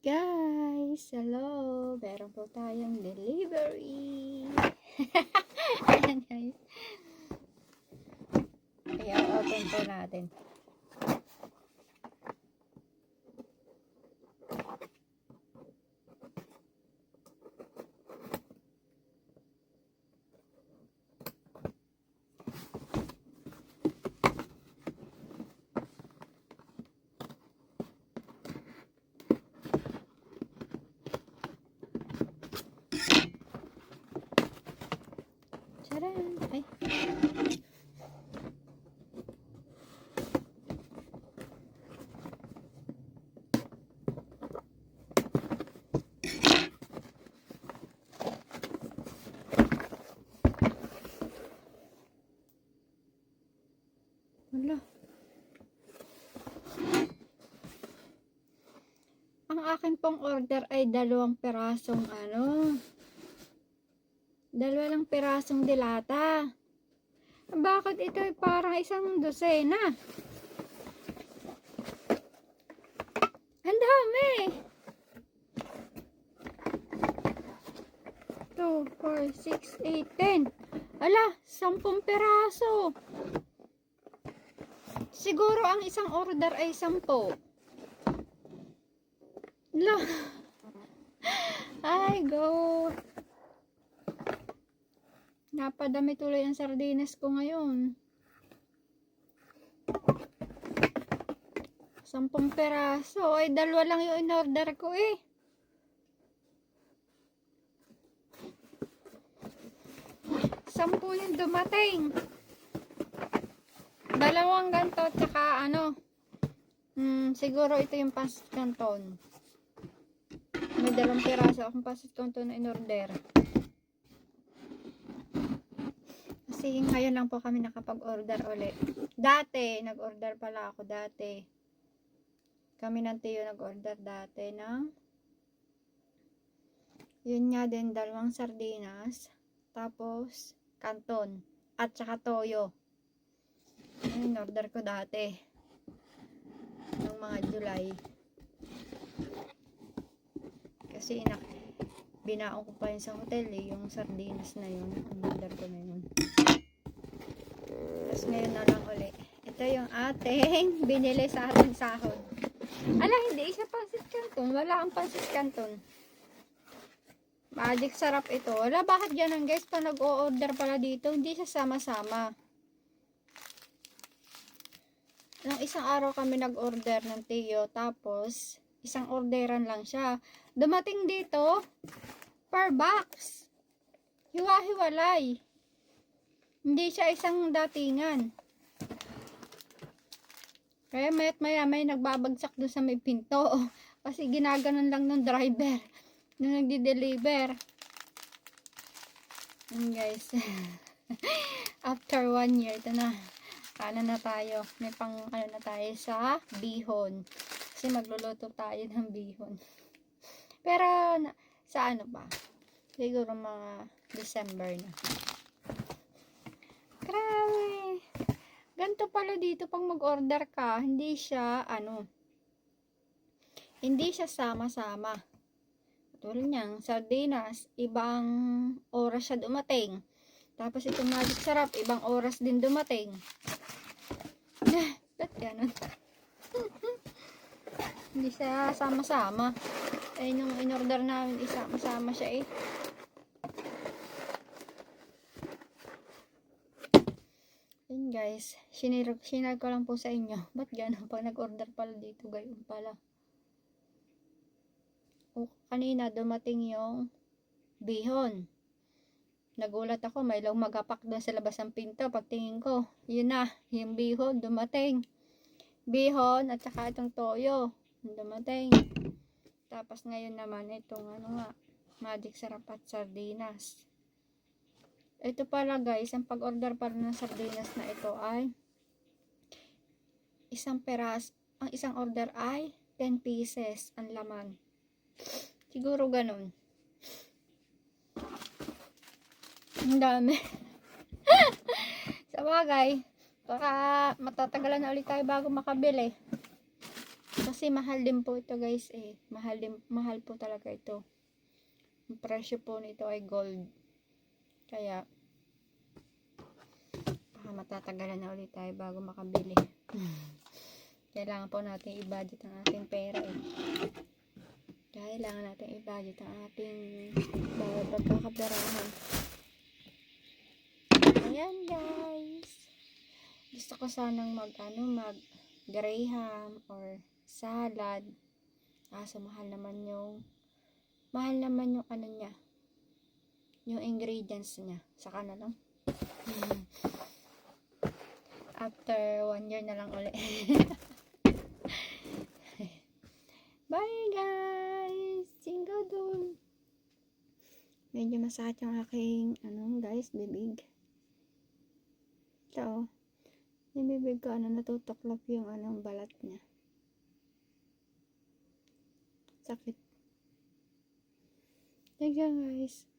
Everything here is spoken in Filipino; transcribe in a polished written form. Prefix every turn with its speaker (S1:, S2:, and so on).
S1: Guys, hello! Meron po tayong delivery. Ayan guys. Kaya open po natin. Charan! Ay. Wala. Ang akin pong order ay 2 pirasong dalawa lang pirasong dilata. Bakit ito ay parang 1 dosena? Ang dami! 2, 4, 6, 8, 10. Ala, 10 piraso. Siguro ang isang order ay 10. Ala. Ay, go. Napadami tuloy ang sardinas ko ngayon. 10 peraso. Ay, 2 lang yung in-order ko eh. Sampu yung dumating. 2 ganto, tsaka siguro ito yung pancit canton. May 2 piraso akong pancit canton na in-order. Kasi ngayon lang po kami nakapag-order ulit. Dati, nag-order pala ako dati. Kami ng tiyo nag-order dati ng yun nga din, 2 sardinas. Tapos, canton. At saka toyo. Yun, in-order ko dati. Noong mga July. Kasi binaon ko pa yun sa hotel eh. Yung sardinas na yun. In-order ko na yun. Tapos ngayon na lang uli. Ito yung ating binili sa ating sahod. Ala, hindi siya pancit canton. Wala ang pancit canton. Magic sarap ito. Wala, bakit ganun guys? Pag nag-o-order pala dito, hindi siya sama-sama. Nang isang araw kami nag-order ng tiyo. Tapos, isang orderan lang siya. Dumating dito, per box. Hiwa-hiwalay. Hindi siya isang datingan. Kaya maya may nagbabagsak doon sa may pinto. Kasi ginaganon lang ng driver nung nagdi-deliver. Guys. After 1 year, ito na. Na tayo. May na tayo sa bihon. Kasi magluluto tayo ng bihon. Pero, sa pa? Siguro mga December na. Grabe. Ganito pala dito pag mag-order ka, hindi siya hindi siya sama-sama. Tulad niyang sardinas, ibang oras siya dumating. Tapos itong magic sarap, ibang oras din dumating. Ba't ganun? Hindi siya sama-sama. Ayun yung in-order namin, isama-sama siya eh. Ayun guys, sinare ko lang po sa inyo. Ba't gano'n? Pag nag-order pala dito, gayon pala. O, kanina dumating yung bihon. Nagulat ako, may magapak doon sa labas ng pinto. Pagtingin ko, yun na, yung bihon dumating. Bihon at saka itong toyo dumating. Tapos ngayon naman itong magic sarap at sardinas. Ito pala guys, ang pag-order pala ng sardinas na ito ay ang isang order ay 10 pieces ang laman. Siguro ganun. Ang dami. Sa bagay, baka matatagalan na ulit tayo bago makabili. Kasi Kasi mahal din po ito guys eh. Mahal po talaga ito. Ang presyo po nito ay gold. Kaya, baka matatagalan na ulit tayo bago makabili. Kailangan po natin i-budget ang ating pera eh. Kailangan natin i-budget ang ating bawat pagkakaperahan. Ayan guys. Gusto ko sanang mag graham or salad. So mahal naman yung ano niya. Yung ingredients niya. Saka na lang. After 1 year na lang ulit. Bye guys! Single dun. Medyo masakit yung aking guys, bibig. Ito, yung bibig ko natutuklap yung balat niya. Sakit. Thank you guys.